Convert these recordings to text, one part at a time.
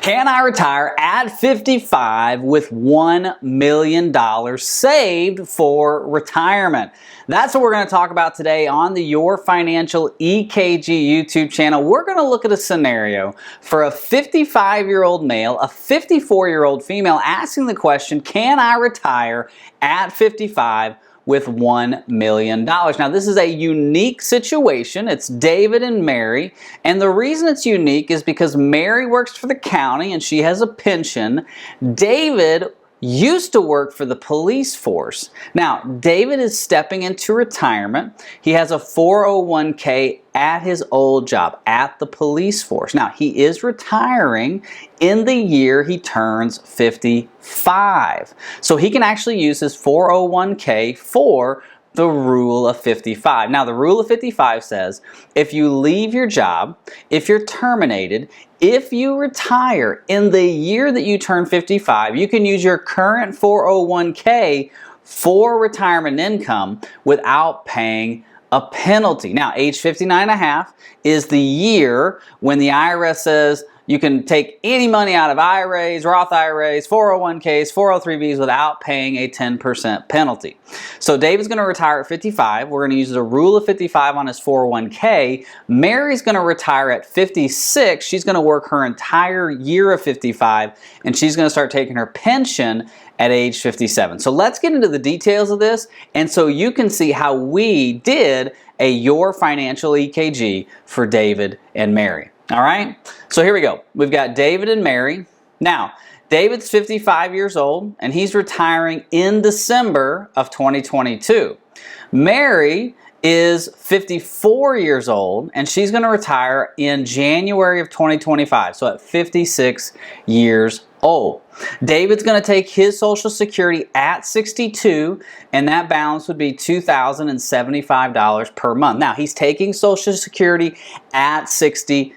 Can I retire at 55 with $1 million saved for retirement? That's what we're going to talk about today on the Your Financial EKG YouTube channel. We're going to look at a scenario for a 55-year-old male, a 54-year-old female asking the question, can I retire at 55 with $1 million? Now, this is a unique situation. It's David and Mary, and the reason it's unique is because Mary works for the county and she has a pension. David used to work for the police force. Now, David is stepping into retirement. He has a 401k at his old job at the police force. Now, he is retiring in the year he turns 55. So he can actually use his 401k for the rule of 55. Now, the rule of 55 says if you leave your job, if you're terminated, if you retire in the year that you turn 55, you can use your current 401k for retirement income without paying a penalty. Now, age 59 and a half is the year when the IRS says you can take any money out of IRAs, Roth IRAs, 401ks, 403bs without paying a 10% penalty. So David's going to retire at 55. We're going to use the rule of 55 on his 401k. Mary's going to retire at 56. She's going to work her entire year of 55, and she's going to start taking her pension at age 57. So let's get into the details of this, and so you can see how we did a Your Financial EKG for David and Mary. All right, so here we go. We've got David and Mary. Now, David's 55 years old, and he's retiring in December of 2022. Mary is 54 years old, and she's going to retire in January of 2025, so at 56 years old. David's going to take his Social Security at 62, and that balance would be $2,075 per month. Now, he's taking Social Security at 62.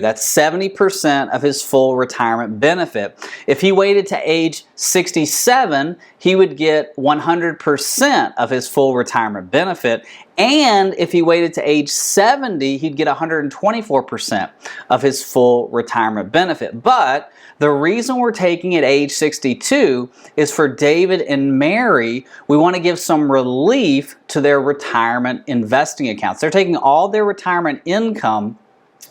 That's 70% of his full retirement benefit. If he waited to age 67, he would get 100% of his full retirement benefit. And if he waited to age 70, he'd get 124% of his full retirement benefit. But the reason we're taking at age 62 is for David and Mary, we want to give some relief to their retirement investing accounts. They're taking all their retirement income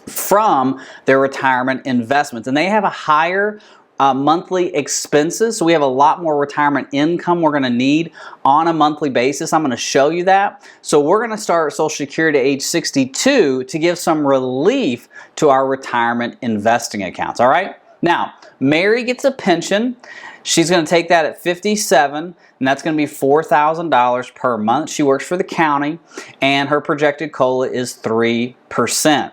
from their retirement investments, and they have a higher monthly expenses, so we have a lot more retirement income we're going to need on a monthly basis. I'm going to show you that. So we're going to start Social Security at age 62 to give some relief to our retirement investing accounts. All right, now Mary gets a pension. She's going to take that at 57, and that's going to be $4,000 per month. She works for the county, and her projected COLA is 3%.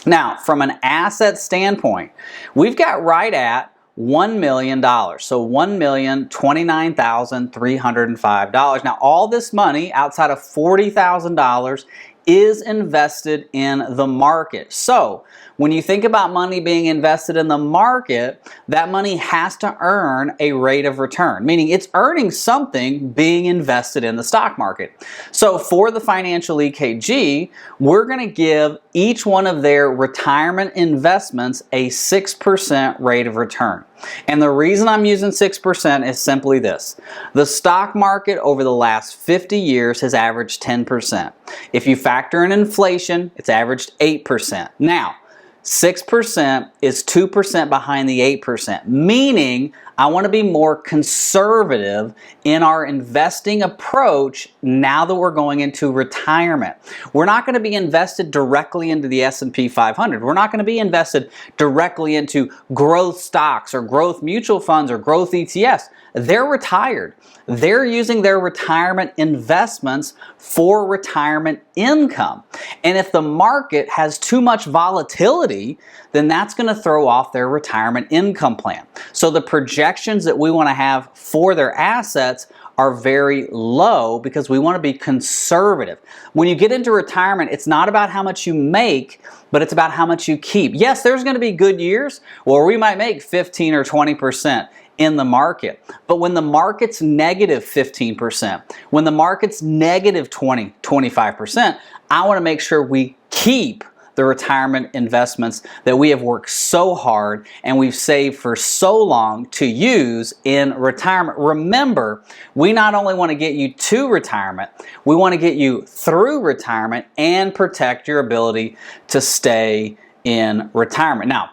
Now, from an asset standpoint, we've got right at $1 million, so $1,029,305. Now, all this money outside of $40,000 is invested in the market. So, when you think about money being invested in the market, that money has to earn a rate of return, meaning it's earning something being invested in the stock market. So for the financial EKG, we're going to give each one of their retirement investments a 6% rate of return. And the reason I'm using 6% is simply this. The stock market over the last 50 years has averaged 10%. If you factor in inflation, it's averaged 8%. Now, 6% is 2% behind the 8%, meaning I want to be more conservative in our investing approach now that we're going into retirement. We're not going to be invested directly into the S&P 500. We're not going to be invested directly into growth stocks or growth mutual funds or growth ETFs. They're retired. They're using their retirement investments for retirement income. And if the market has too much volatility, then that's going to throw off their retirement income plan. So the projections that we want to have for their assets are very low because we want to be conservative. When you get into retirement, it's not about how much you make, but it's about how much you keep. Yes, there's going to be good years where we might make 15 or 20% in the market. But when the market's negative 15%, when the market's negative 20, 25%, I want to make sure we keep the retirement investments that we have worked so hard and we've saved for so long to use in retirement. Remember, we not only want to get you to retirement, we want to get you through retirement and protect your ability to stay in retirement. Now,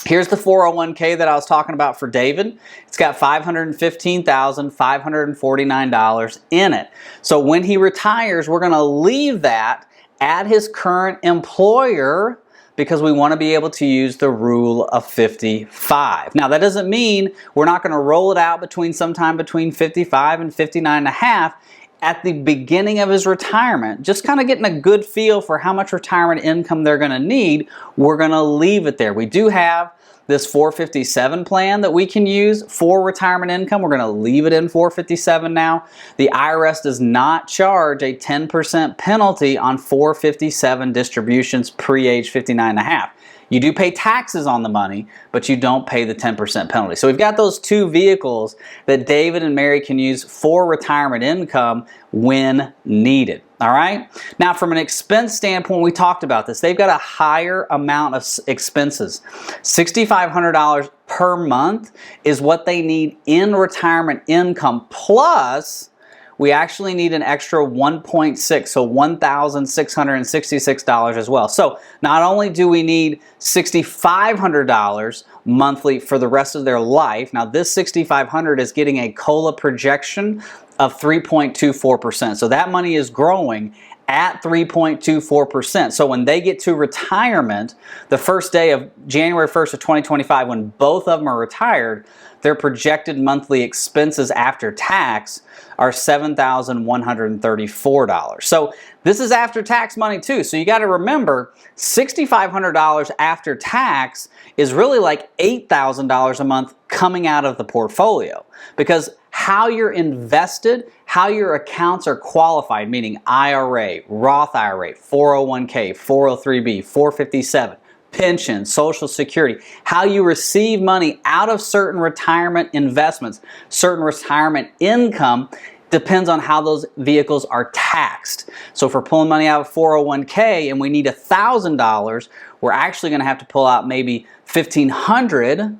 here's the 401k that I was talking about for David. It's got $515,549 in it. So when he retires, we're going to leave that at his current employer because we want to be able to use the rule of 55. Now, that doesn't mean we're not going to roll it out sometime between 55 and 59 and a half at the beginning of his retirement, just kind of getting a good feel for how much retirement income they're going to need. We're going to leave it there. We do have this 457 plan that we can use for retirement income. We're going to leave it in 457 now. The IRS does not charge a 10% penalty on 457 distributions pre-age 59 and a half. You do pay taxes on the money, but you don't pay the 10% penalty. So we've got those two vehicles that David and Mary can use for retirement income when needed. All right? Now, from an expense standpoint, we talked about this. They've got a higher amount of expenses. $6,500 per month is what they need in retirement income, plus we actually need an extra 1.6, so $1,666 as well. So not only do we need $6,500 monthly for the rest of their life, now this $6,500 is getting a COLA projection of 3.24%. So that money is growing at 3.24%. So when they get to retirement, the first day of January 1st of 2025, when both of them are retired, their projected monthly expenses after tax are $7,134. So this is after tax money too. So you got to remember, $6,500 after tax is really like $8,000 a month coming out of the portfolio, because how you're invested, how your accounts are qualified, meaning IRA, Roth IRA, 401k, 403b, 457, pension, Social Security, how you receive money out of certain retirement investments, certain retirement income, depends on how those vehicles are taxed. So if we're pulling money out of 401k and we need $1,000, we're actually going to have to pull out maybe $1,500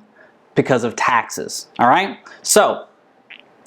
because of taxes. All right? So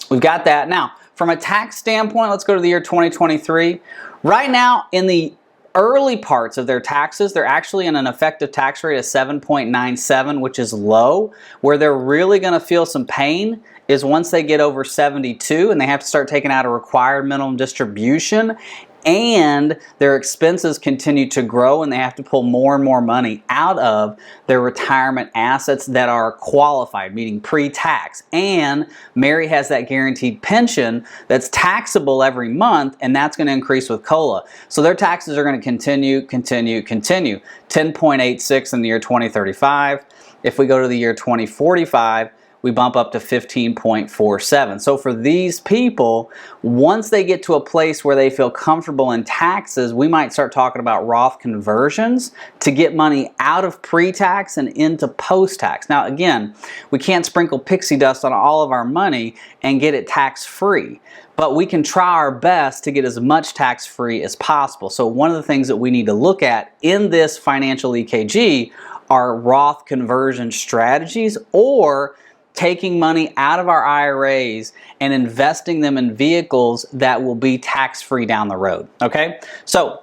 we've got that. Now, from a tax standpoint, let's go to the year 2023. Right now, in the early parts of their taxes, they're actually in an effective tax rate of 7.97, which is low. Where they're really going to feel some pain is once they get over 72 and they have to start taking out a required minimum distribution, and their expenses continue to grow and they have to pull more and more money out of their retirement assets that are qualified, meaning pre-tax. And Mary has that guaranteed pension that's taxable every month, and that's going to increase with COLA. So their taxes are going to continue. 10.86 in the year 2035. If we go to the year 2045, we bump up to 15.47. So for these people, once they get to a place where they feel comfortable in taxes, we might start talking about Roth conversions to get money out of pre-tax and into post-tax. Now again, we can't sprinkle pixie dust on all of our money and get it tax-free, but we can try our best to get as much tax-free as possible. So one of the things that we need to look at in this financial EKG are Roth conversion strategies, or taking money out of our IRAs and investing them in vehicles that will be tax-free down the road, okay? So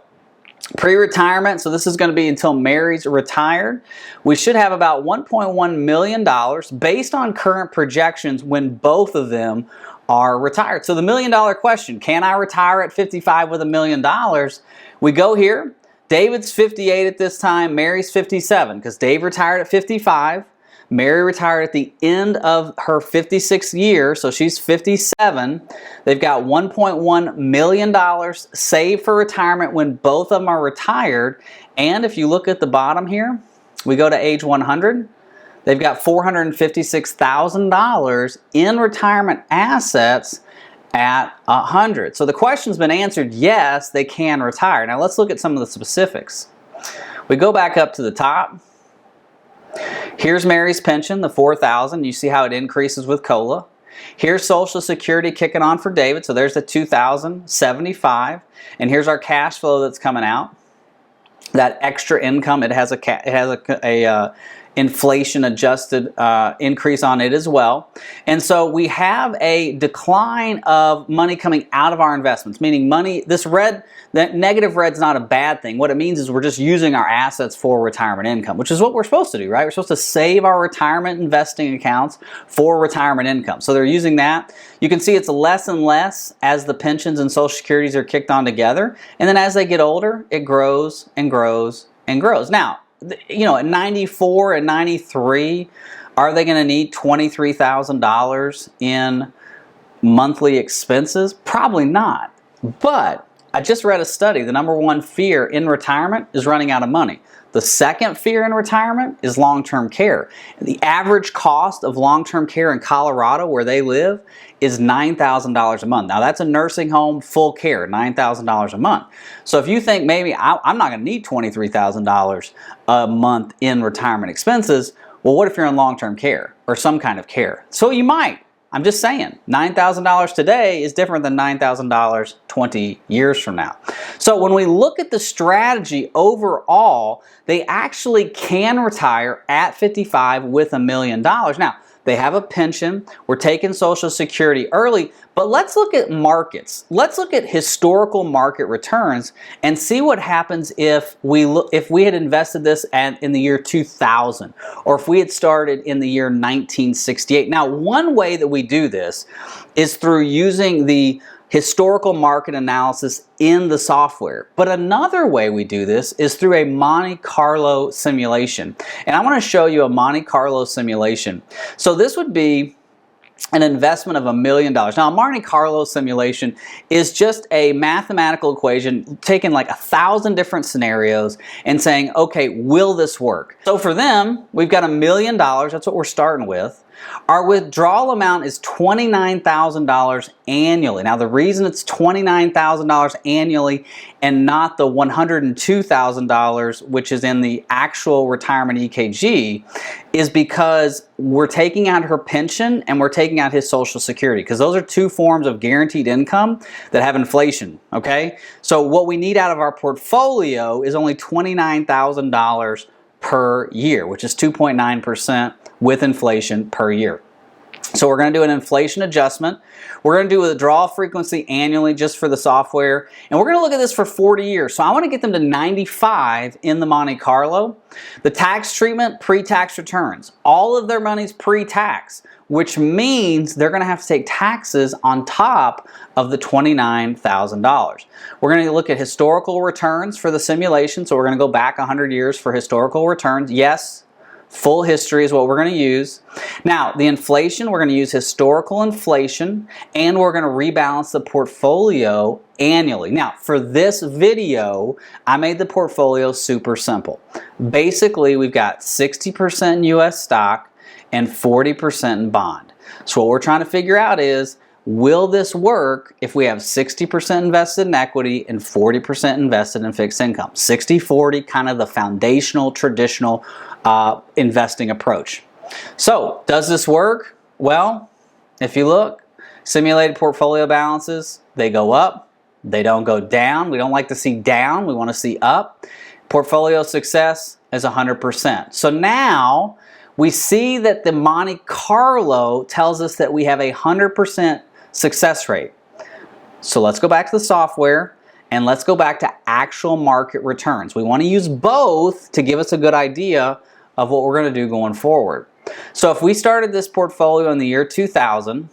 pre-retirement, so this is going to be until Mary's retired. We should have about $1.1 million based on current projections when both of them are retired. So the $1 million question, can I retire at 55 with $1 million? We go here. David's 58 at this time. Mary's 57, because Dave retired at 55. Mary retired at the end of her 56th year, so she's 57. They've got $1.1 million saved for retirement when both of them are retired. And if you look at the bottom here, we go to age 100. They've got $456,000 in retirement assets at 100. So the question's been answered, yes, they can retire. Now let's look at some of the specifics. We go back up to the top. Here's Mary's pension, the $4,000. You see how it increases with COLA. Here's Social Security kicking on for David. So there's the $2,075. And here's our cash flow that's coming out. that extra income. It has a inflation adjusted increase on it as well. And so we have a decline of money coming out of our investments, meaning money, that negative red's not a bad thing. What it means is we're just using our assets for retirement income, which is what we're supposed to do, right? We're supposed to save our retirement investing accounts for retirement income. So they're using that. You can see it's less and less as the pensions and Social Securities are kicked on together. And then as they get older, it grows and grows and grows. Now, at 94 and 93, are they going to need $23,000 in monthly expenses? Probably not. But I just read a study. The number one fear in retirement is running out of money. The second fear in retirement is long-term care. The average cost of long-term care in Colorado, where they live, is $9,000 a month. Now that's a nursing home, full care, $9,000 a month. So if you think maybe I'm not going to need $23,000 a month in retirement expenses, well, what if you're in long-term care or some kind of care? So you might. I'm just saying, $9,000 today is different than $9,000 20 years from now. So when we look at the strategy overall, they actually can retire at 55 with $1 million. Now, they have a pension. We're taking Social Security early, but let's look at markets. Let's look at historical market returns and see what happens if we had invested this in the year 2000, or if we had started in the year 1968. Now, one way that we do this is through using the historical market analysis in the software. But another way we do this is through a Monte Carlo simulation. And I want to show you a Monte Carlo simulation. So this would be an investment of $1 million. Now, a Monte Carlo simulation is just a mathematical equation taking like 1,000 different scenarios and saying, okay, will this work? So for them, we've got $1 million. That's what we're starting with. Our withdrawal amount is $29,000 annually. Now, the reason it's $29,000 annually and not the $102,000, which is in the actual retirement EKG, is because we're taking out her pension and we're taking out his Social Security, because those are two forms of guaranteed income that have inflation, okay? So what we need out of our portfolio is only $29,000 per year, which is 2.9% with inflation per year. So we're going to do an inflation adjustment. We're going to do a withdrawal frequency annually just for the software. And we're going to look at this for 40 years. So I want to get them to 95 in the Monte Carlo. The tax treatment, pre-tax returns. All of their money's pre-tax, which means they're going to have to take taxes on top of the $29,000. We're going to look at historical returns for the simulation. So we're going to go back 100 years for historical returns. Yes. Full history is what we're going to use. Now, the inflation, we're going to use historical inflation, and we're going to rebalance the portfolio annually. Now, for this video, I made the portfolio super simple. Basically, we've got 60% in U.S. stock and 40% in bond. So what we're trying to figure out is, will this work if we have 60% invested in equity and 40% invested in fixed income? 60-40, kind of the foundational, traditional investing approach. So, does this work? Well, if you look, simulated portfolio balances, they go up, they don't go down. We don't like to see down, we want to see up. Portfolio success is 100%. So now, we see that the Monte Carlo tells us that we have a 100% success rate. So let's go back to the software and let's go back to actual market returns. We want to use both to give us a good idea of what we're going to do going forward. So if we started this portfolio in the year 2000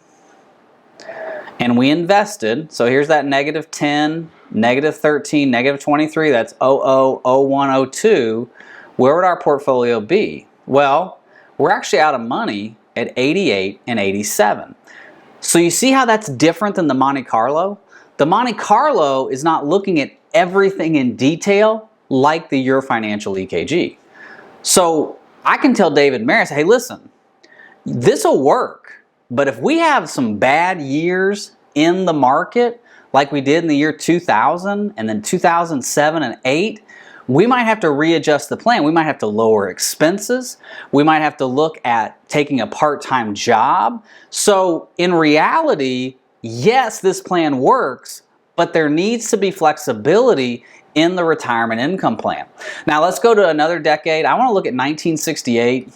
and we invested, so here's that -10, -13, -23, that's 00, 01, 02, where would our portfolio be? Well, we're actually out of money at 88 and 87. So you see how that's different than the Monte Carlo? The Monte Carlo is not looking at everything in detail like the Your Financial EKG. So I can tell David Maris, hey, listen, this will work, but if we have some bad years in the market, like we did in the year 2000 and then 2007 and 8, we might have to readjust the plan. We might have to lower expenses. We might have to look at taking a part-time job. So in reality, yes, this plan works, but there needs to be flexibility in the retirement income plan. Now let's go to another decade. I want to look at 1968.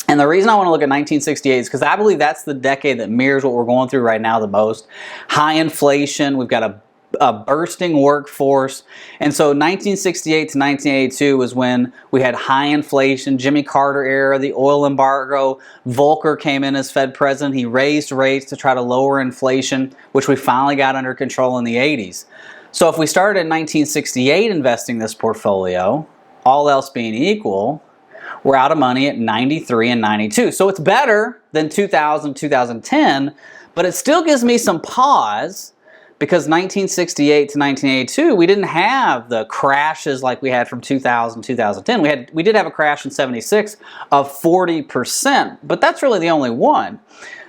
And the reason I want to look at 1968 is because I believe that's the decade that mirrors what we're going through right now the most. High inflation, we've got a bursting workforce. And so 1968 to 1982 was when we had high inflation, Jimmy Carter era, the oil embargo. Volcker came in as Fed president. He raised rates to try to lower inflation, which we finally got under control in the 80s. So if we started in 1968 investing this portfolio, all else being equal, we're out of money at 93 and 92. So it's better than 2000, 2010, but it still gives me some pause because 1968 to 1982, we didn't have the crashes like we had from 2000, 2010. We did have a crash in 76 of 40%, but that's really the only one.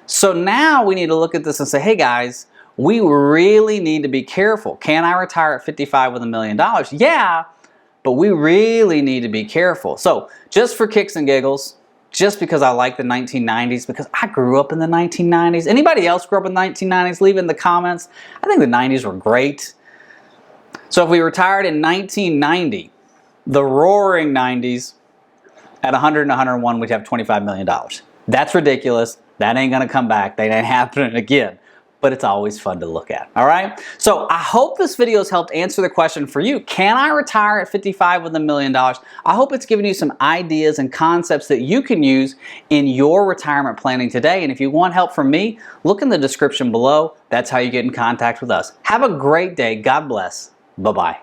So now we need to look at this and say, hey guys, we really need to be careful. Can I retire at 55 with $1 million? Yeah, but we really need to be careful. So just for kicks and giggles, just because I like the 1990s, because I grew up in the 1990s. Anybody else grew up in the 1990s? Leave it in the comments. I think the 90s were great. So if we retired in 1990, the roaring 90s, at 100 and 101, we'd have $25 million. That's ridiculous. That ain't gonna come back. That ain't happening again. But it's always fun to look at, all right? So I hope this video has helped answer the question for you. Can I retire at 55 with $1 million? I hope it's given you some ideas and concepts that you can use in your retirement planning today. And if you want help from me, look in the description below. That's how you get in contact with us. Have a great day. God bless. Bye-bye.